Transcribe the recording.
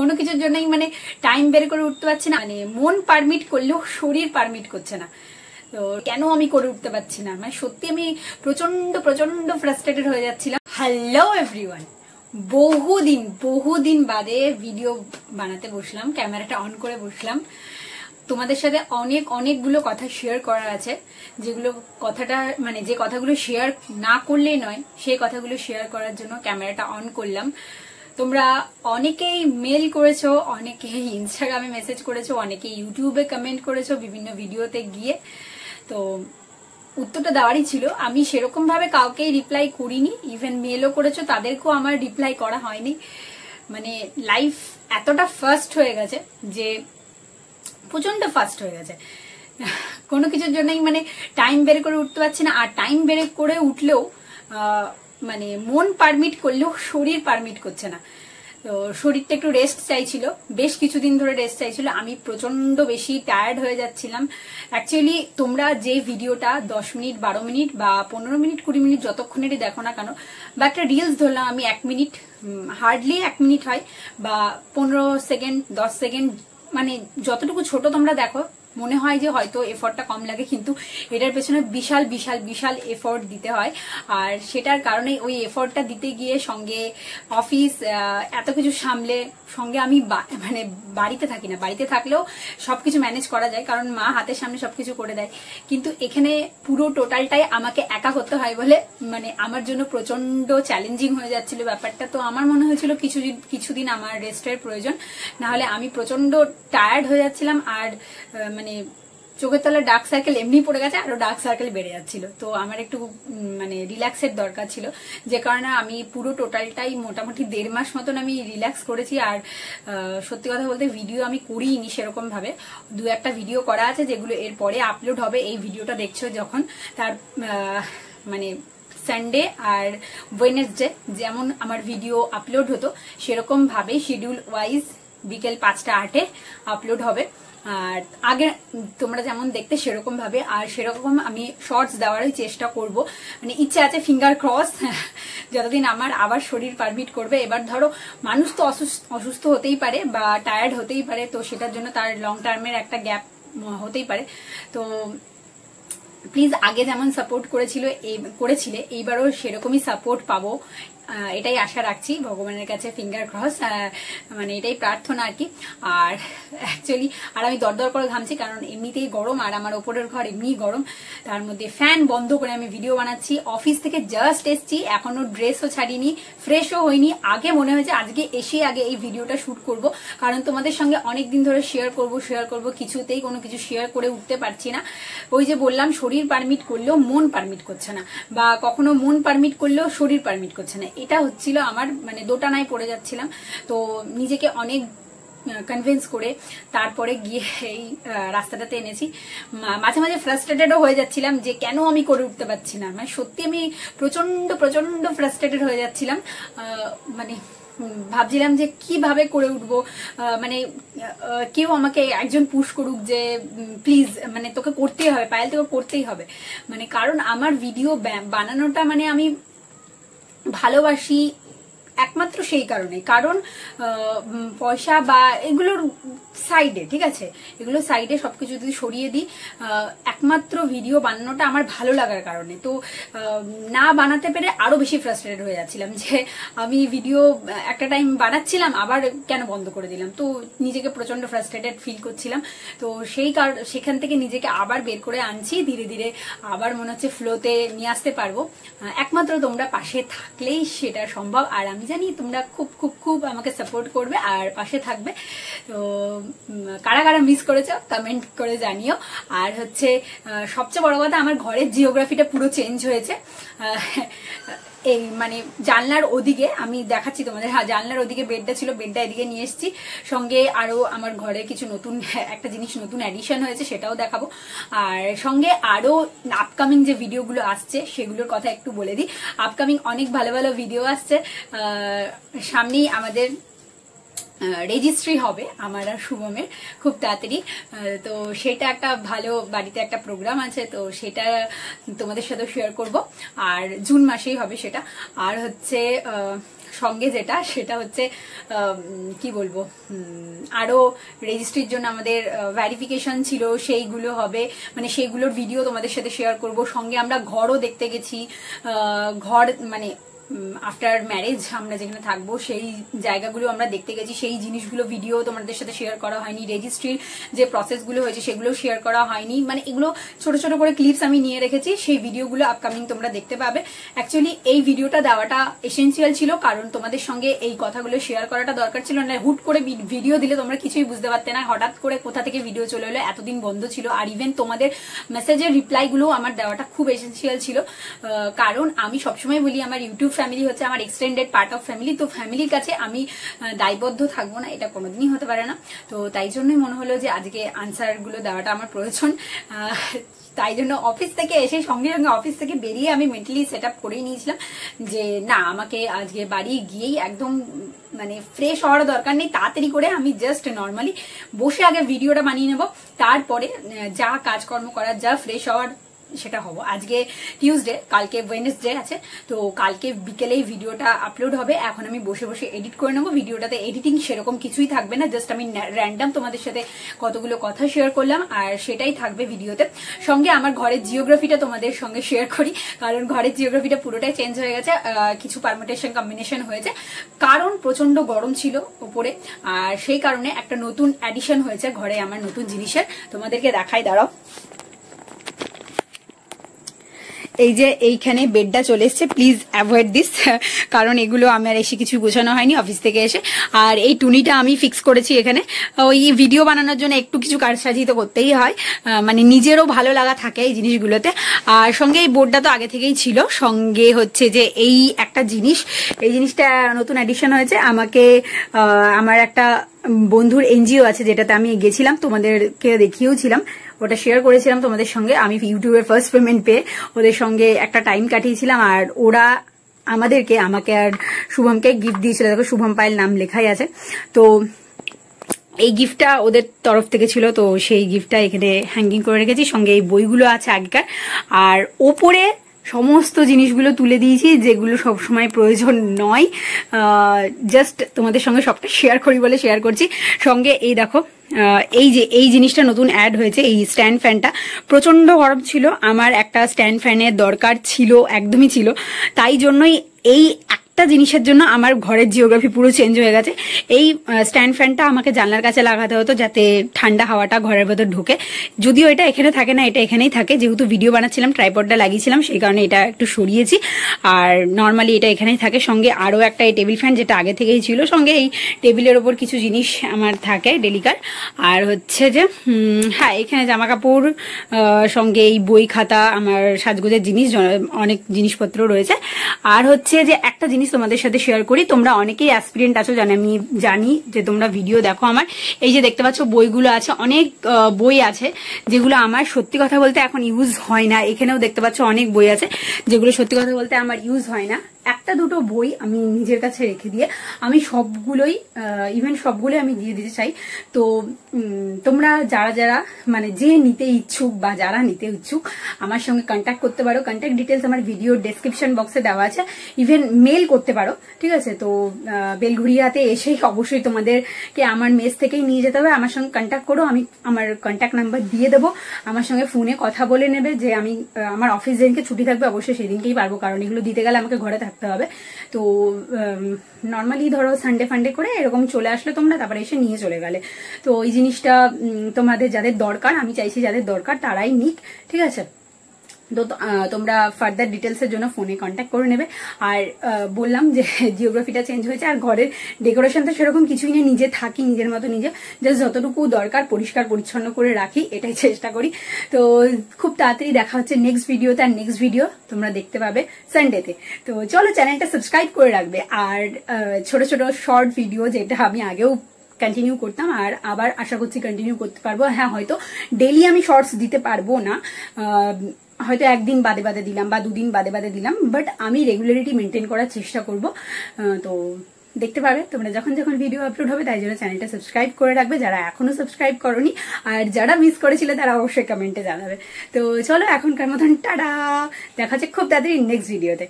কোনো কিছুর জন্যই মানে টাইম বের করে উঠতে পারছি না, মানে মন পারমিট করলেও শরীর পারমিট করছে না। তো কেন আমি করে উঠতে পারছি না, মানে সত্যি আমি প্রচন্ড প্রচন্ড ফ্রাস্ট্রেটেড হয়ে যাচ্ছিলাম। হ্যালো এভরিওয়ান, বহুদিন বাদে ভিডিও বানাতে বসলাম, ক্যামেরাটা অন করে বসলাম। তোমাদের সাথে অনেকগুলো কথা শেয়ার করার আছে, যেগুলো কথাটা মানে যে কথাগুলো শেয়ার না করলেই নয়, সেই কথাগুলো শেয়ার করার জন্য ক্যামেরাটা অন করলাম। তোমরা অনেকেই মেল করেছো, অনেকেই ইনস্টাগ্রামে মেসেজ করেছো, অনেকেই ইউটিউবে কমেন্ট করেছো বিভিন্ন ভিডিওতে গিয়ে। তো উত্তরটা দেওয়ারই ছিল, আমি সেরকম ভাবে কাউকেই রিপ্লাই করিনি। ইভেন মেলও করেছো, তাদেরকেও আমার রিপ্লাই করা হয়নি। মানে লাইফ এতটা ফাস্ট হয়ে গেছে যে প্রচন্ড ফাস্ট হয়ে গেছে, কোনো কিছুর জন্যই মানে টাইম বের করে উঠতে পারছি না। আর টাইম বের করে উঠলেও মানে মন পারমিট করলেও শরীর পারমিট করছে না। তো শরীরটা একটু রেস্ট চাইছিল, বেশ কিছুদিন ধরে রেস্ট চাইছিল। আমি প্রচন্ড বেশি টায়ার্ড হয়ে যাচ্ছিলাম। অ্যাকচুয়ালি তোমরা যে ভিডিওটা 10 মিনিট 12 মিনিট বা 15 মিনিট 20 মিনিট যতক্ষণেরই দেখো না কেন, বা একটা রিলস ধরলাম আমি 1 মিনিট, হার্ডলি 1 মিনিট হয়, বা 15 সেকেন্ড 10 সেকেন্ড, মানে যতটুকু ছোট তোমরা দেখো মনে হয় যে হয়তো এফোর্টটা কম লাগে, কিন্তু এটার পেছনে বিশাল বিশাল বিশাল এফোর্ট দিতে হয়। আর সেটার কারণে ওই এফোর্টটা দিতে গিয়ে সঙ্গে অফিস, এত কিছু সামলে, সঙ্গে আমি মানে বাড়িতে থাকি না, বাড়িতে থাকলেও সবকিছু ম্যানেজ করা যায় কারণ মা হাতের সামনে সবকিছু করে দেয়, কিন্তু এখানে পুরো টোটালটাই আমাকে একা করতে হয় বলে মানে আমার জন্য প্রচন্ড চ্যালেঞ্জিং হয়ে যাচ্ছিল ব্যাপারটা। তো আমার মনে হয়েছিল কিছুদিন আমার রেস্টের প্রয়োজন, নাহলে আমি প্রচন্ড টায়ার্ড হয়ে যাচ্ছিলাম। আর মানে চোখের তলায় ডার্ক সার্কেল এমনি পড়ে গেছে, আরো ডার্ক সার্কেল বেড়ে যাচ্ছিল। তো আমার একটু মানে রিল্যাক্সের দরকার ছিল, যে কারণে আমি পুরো টোটালটাই মোটামুটি 1.5 মাস মতন আমি রিল্যাক্স করেছি। আর সত্যি কথা বলতে ভিডিও আমি করিনি সেরকম ভাবে, 2-1টা ভিডিও করা আছে যেগুলো এরপরে আপলোড হবে। এই ভিডিওটা দেখছো যখন, তার মানে সানডে আর ওয়েডনেসডে যেমন আমার ভিডিও আপলোড হতো সেরকম ভাবে শিডিউল ওয়াইজ বিকেল 5টা 8-এ আপলোড হবে। আর আগে তোমরা যেমন দেখতে সেরকম ভাবে, আর সেরকম আমি শর্টস দেওয়ারই চেষ্টা করব। মানে ইচ্ছা আছে, ফিঙ্গার ক্রস, যতদিন আমার আবার শরীর পারমিট করবে। এবার ধরো মানুষ তো অসুস্থ হতেই পারে বা টায়ার্ড হতেই পারে, তো সেটার জন্য তার লং টার্মের একটা গ্যাপ হতেই পারে। তো প্লিজ আগে যেমন সাপোর্ট করেছিলে এইবারও সেরকমই সাপোর্ট পাবো, এটাই আশা রাখছি ভগবানের কাছে, ফিঙ্গার ক্রস, মানে এটাই প্রার্থনা আর কি। আর অ্যাকচুয়ালি আর আমি দরদর করে ঘামছি কারণ এমনিতেই গরম, আর আমার ওপরের ঘর এমনি গরম, তার মধ্যে ফ্যান বন্ধ করে আমি ভিডিও বানাচ্ছি। অফিস থেকে জাস্ট এসছি, এখনো ড্রেসও ছাড়িনি, ফ্রেশও হইনি। আগে মনে হয়েছে আজকে এসে আগে এই ভিডিওটা শুট করব, কারণ তোমাদের সঙ্গে অনেকদিন ধরে শেয়ার করব, কিছুতেই কোনো কিছু শেয়ার করে উঠতে পারছি না। ওই যে বললাম, শরীর পারমিট করলেও মন পারমিট করছে না, বা কখনো মন পারমিট করলেও শরীর পারমিট করছে না। এটা হচ্ছিল আমার, মানে দোটানায় পড়ে যাচ্ছিলাম। তো নিজেকে অনেক কনভিন্স করে তারপরে গিয়ে এই রাস্তাটাতে এনেছি। মাঝে মাঝে ফ্রাস্ট্রেটেডও হয়ে যাচ্ছিলাম যে কেন আমি করে উঠতে পারছি না, মানে সত্যি আমি প্রচন্ড ফ্রাস্ট্রেটেড হয়ে যাচ্ছিলাম। মানে ভাবছিলাম যে কিভাবে করে উঠবো, মানে কেউ আমাকে একজন পুশ করুক যে প্লিজ মানে তোকে করতেই হবে পায়েল, তোকে করতেই হবে। মানে কারণ আমার ভিডিও বানানোটা মানে আমি ভালোবাসি একমাত্র সেই কারণে, কারণ পয়সা বা এগুলোর সাইডে, ঠিক আছে, এগুলো সাইডে সবকিছু যদি সরিয়ে দিই, একমাত্র ভিডিও বানানোটা আমার ভালো লাগার কারণে। তো না বানাতে পেরে আরো বেশি ফ্রাস্ট্রেটেড হয়ে যাচ্ছিলাম যে আমি ভিডিও একটা টাইম বানাচ্ছিলাম আবার কেন বন্ধ করে দিলাম। তো নিজেকে প্রচন্ড ফ্রাস্ট্রেটেড ফিল করছিলাম। তো সেখান থেকে নিজেকে আবার বের করে আনছি ধীরে ধীরে, আবার মনে হচ্ছে ফ্লোতে নিয়ে আসতে পারবো। একমাত্র তোমরা পাশে থাকলেই সেটা সম্ভব। আর আমি জানি তোমরা খুব খুব খুব আমাকে সাপোর্ট করবে আর পাশে থাকবে। তো কারা কারা মিস করেছো কমেন্ট করে জানিও। আর হচ্ছে সবচেয়ে বড় কথা, আমার ঘরের জিওগ্রাফিটা পুরো চেঞ্জ হয়েছে। এই মানে জানলার ওদিকে আমি দেখাচ্ছি তোমাদের, হ্যাঁ জানলার ওদিকে বেডটা ছিল, বেডটা এদিকে নিয়ে এসেছি। সঙ্গে আরো আমার ঘরে কিছু নতুন একটা জিনিস নতুন অ্যাডিশন হয়েছে, সেটাও দেখাবো। আর সঙ্গে আরো আপকামিং যে ভিডিওগুলো আসছে সেগুলোর কথা একটু বলে দিই। আপকামিং অনেক ভালো ভালো ভিডিও আসছে। সামনেই আমাদের রেজিস্ট্রি হবে আমার আর শুভমের খুব তাড়াতাড়ি। তো সেটা একটা ভালো, বাড়িতে একটা প্রোগ্রাম আছে, তো সেটা তোমাদের সাথে শেয়ার করব। আর জুন মাসেই হবে সেটা। আর হচ্ছে সঙ্গে যেটা সেটা হচ্ছে কি বলবো, আরো রেজিস্ট্রির জন্য আমাদের ভেরিফিকেশন ছিল, সেইগুলো হবে, মানে সেইগুলোর ভিডিও তোমাদের সাথে শেয়ার করব। সঙ্গে আমরা ঘরও দেখতে গেছি, ঘর মানে আফটার ম্যারেজ আমরা যেখানে থাকবো সেই জায়গাগুলো আমরা দেখতে গেছি, সেই জিনিসগুলো ভিডিও তোমাদের সাথে শেয়ার করা হয়নি। রেজিস্ট্রির যে প্রসেসগুলো হয়েছে সেগুলো শেয়ার করা হয়নি, মানে এগুলো ছোট ছোট করে ক্লিপস আমি নিয়ে রেখেছি, সেই ভিডিওগুলো আপকামিং তোমরা দেখতে পাবে। অ্যাকচুয়ালি এই ভিডিওটা দেওয়াটা এসেন্সিয়াল ছিল, কারণ তোমাদের সঙ্গে এই কথাগুলো শেয়ার করাটা দরকার ছিল না। হুট করে ভিডিও দিলে তোমরা কিছুই বুঝতে পারতে না, হঠাৎ করে কোথা থেকে ভিডিও চলে এলো, এতদিন বন্ধ ছিল। আর ইভেন তোমাদের মেসেজের রিপ্লাইগুলো আমার দেওয়াটা খুব এসেন্সিয়াল ছিল, কারণ আমি সবসময় বলি আমার ইউটিউব ফ্যামিলি হচ্ছে আমার এক্সটেন্ডেড পার্ট অফ ফ্যামিলি। তো ফ্যামিলির কাছে আমি দায়বদ্ধ থাকবো না, এটা কোনোদিনই হতে পারে না। তো তাই জন্যই মনে হলো যে আজকে আনসার গুলো দেওয়াটা আমার প্রয়োজন। তাই জন্য অফিস থেকে এসে সঙ্গে সঙ্গে অফিস থেকে বেরিয়ে আমি মেন্টালি সেট আপ করেই নিয়েছিলাম যে না, আমাকে আজকে বাড়ি গিয়েই একদম মানে ফ্রেশ হওয়ার দরকার নেই, তাড়াতাড়ি করে আমি জাস্ট নর্মালি বসে আগে ভিডিওটা বানিয়ে নেব, তারপরে যা কাজকর্ম করার, যা ফ্রেশ হওয়ার সেটা হবো। আজকে টিউসডে, কালকে ওয়েডনেসডে আছে, তো কালকে বিকেলেই ভিডিওটা আপলোড হবে। এখন আমি বসে বসে এডিট করে নেবো। ভিডিওটাতে এডিটিং সেরকম কিছুই থাকবে না, জাস্ট আমি র্যান্ডাম তোমাদের সাথে কতগুলো কথা শেয়ার করলাম আর সেটাই থাকবে ভিডিওতে। সঙ্গে আমার ঘরের জিওগ্রাফিটা তোমাদের সঙ্গে শেয়ার করি, কারণ ঘরের জিওগ্রাফিটা পুরোটাই চেঞ্জ হয়ে গেছে, কিছু পারমিটেশন কম্বিনেশন হয়েছে, কারণ প্রচন্ড গরম ছিল উপরে, আর সেই কারণে একটা নতুন অ্যাডিশন হয়েছে ঘরে আমার নতুন জিনিসের। তোমাদেরকে দেখাই, দাঁড়াও। এই যে এইখানে বেডটা চলে এসছে, প্লিজ অ্যাভয়েড দিস, কারণ এগুলো আমার এসে কিছু গোছানো হয়নি অফিস থেকে এসে। আর এই টুনিটা আমি ফিক্স করেছি এখানে, ওই ভিডিও বানানোর জন্য একটু কিছু কারসাজি তো করতেই হয়, মানে নিজেরও ভালো লাগা থাকে এই জিনিসগুলোতে। আর সঙ্গে এই বোর্ডটা তো আগে থেকেই ছিল, সঙ্গে হচ্ছে যে এই একটা জিনিস, এই জিনিসটা নতুন এডিশন হয়েছে। আমাকে আমার একটা বন্ধুর এনজিও আছে যেটাতে আমি গেছিলাম, তোমাদেরকে দেখিয়েওছিলাম, ওটা শেয়ার করেছিলাম তোমাদের সঙ্গে। আমি ইউটিউবে ফার্স্ট পেমেন্ট পেয়ে ওদের সঙ্গে একটা টাইম কাটিয়েছিলাম, আর ওরা আমাকে আর শুভমকে গিফট দিয়েছিল। দেখো শুভম পায়েল নাম লেখাই আছে। তো এই গিফটটা ওদের তরফ থেকে ছিল, তো সেই গিফটটা এখানে হ্যাঙ্গিং করে রেখেছি। সঙ্গে এই বইগুলো আছে আগেকার, আর ওপরে সমস্ত জিনিসগুলো তুলে দিয়েছি যেগুলো সবসময় প্রয়োজন নয়, জাস্ট তোমাদের সঙ্গে সবটা শেয়ার করি বলে শেয়ার করছি। সঙ্গে এই দেখো, এই জিনিসটা নতুন অ্যাড হয়েছে, এই স্ট্যান্ড ফ্যানটা। প্রচন্ড গরম ছিল, আমার একটা স্ট্যান্ড ফ্যানের দরকার ছিল, একদমই ছিল। তাই জন্যই এই একটা জিনিসের জন্য আমার ঘরের জিওগ্রাফি পুরো চেঞ্জ হয়ে গেছে। এই স্ট্যান্ড ফ্যানটা আমাকে জানলার কাছে লাগাতে হতো যাতে ঠান্ডা হাওয়াটা ঘরের ভেতর ঢোকে। যদিও এটা এখানে থাকে না, এটা এখানেই থাকে, যেহেতু ভিডিও বানাচ্ছিলাম ট্রাইপডটা লাগিয়েছিলাম সেই কারণে এটা একটু সরিয়েছি, আর নর্মালি এটা এখানেই থাকে। সঙ্গে আরো একটা এই টেবিল ফ্যান যেটা আগে থেকেই ছিল। সঙ্গে এই টেবিলের ওপর কিছু জিনিস আমার থাকে ডেলিকার, আর হচ্ছে যে হ্যাঁ এখানে জামা কাপড়, সঙ্গে এই বই খাতা, আমার সাজগোজের জিনিস, অনেক জিনিসপত্র রয়েছে। আর হচ্ছে যে একটা জিনিস তোমাদের সাথে শেয়ার করি, তোমরা অনেকেই অ্যাসপিরেন্ট আছো, আমি জানি যে তোমরা ভিডিও দেখো আমার। এই যে দেখতে পাচ্ছ বইগুলো আছে, অনেক বই আছে যেগুলো আমার সত্যি কথা বলতে এখন ইউজ হয় না। এখানেও দেখতে পাচ্ছ অনেক বই আছে যেগুলো সত্যি কথা বলতে আমার ইউজ হয় না। একটা দুটো বই আমি নিজের কাছে রেখে দিয়ে আমি সবগুলোই আমি দিয়ে দিতে চাই। তো তোমরা যারা মানে যে নিতে ইচ্ছুক বা যারা নিতে ইচ্ছুক আমার সঙ্গে কন্ট্যাক্ট করতে পারো। কন্ট্যাক্ট ডিটেলস আমার ভিডিও ডেসক্রিপশন বক্সে দেওয়া আছে, ইভেন মেল করতে পারো, ঠিক আছে। তো বেলঘড়িয়াতে এসেই অবশ্যই তোমাদেরকে আমার মেস থেকেই নিয়ে যেতে হবে। আমার সঙ্গে কন্ট্যাক্ট করো, আমি আমার কন্ট্যাক্ট নাম্বার দিয়ে দেবো, আমার সঙ্গে ফোনে কথা বলে নেবে যে আমি আমার অফিস যেদিনকে ছুটি থাকবে অবশ্যই সেদিনকেই পারবো, কারণ এগুলো দিতে গেলে আমাকে ঘরে থাকতে হবে। তো নর্মালি ধরো সানডে ফান্ডে করে এরকম চলে আসলে তোমরা, তারপরে এসে নিয়ে চলে গেলে। তো এই জিনিসটা তোমাদের যাদের দরকার, আমি চাইছি যাদের দরকার তারাই নিক, ঠিক আছে। তো তোমরা ফার্দার ডিটেলসের জন্য ফোনে কন্ট্যাক্ট করে নেবে। আর বললাম যে জিওগ্রাফিটা চেঞ্জ হয়েছে, আর ঘরের ডেকোরেশন তো সেরকম কিছুই নেই, নিজে থাকি নিজের মতো নিজে, জাস্ট যতটুকু দরকার পরিষ্কার পরিচ্ছন্ন করে রাখি, এটাই চেষ্টা করি। তো খুব তাড়াতাড়ি দেখা হচ্ছে নেক্সট ভিডিওতে, আর নেক্সট ভিডিও তোমরা দেখতে পাবে সানডেতে। তো চলো চ্যানেলটা সাবস্ক্রাইব করে রাখবে। আর ছোট ছোট শর্ট ভিডিও যেটা আমি আগেও কন্টিনিউ করতাম আর আবার আশা করছি কন্টিনিউ করতে পারবো। হ্যাঁ হয়তো ডেইলি আমি শর্টস দিতে পারবো না, হয়তো একদিন বাদে বাদে দিলাম বা দুদিন বাদে বাদে দিলাম, বাট আমি রেগুলারিটি মেনটেন করার চেষ্টা করব। তো দেখতে পাবে তোমরা যখন যখন ভিডিও আপলোড হবে, তাই জন্য চ্যানেলটা সাবস্ক্রাইব করে রাখবে যারা এখনো সাবস্ক্রাইব করোনি, আর যারা মিস করেছিলে তারা অবশ্যই কমেন্টে জানাবে। তো চলো এখনকার মতন টাটা, দেখা হচ্ছে খুব তাড়াতাড়ি নেক্সট ভিডিওতে।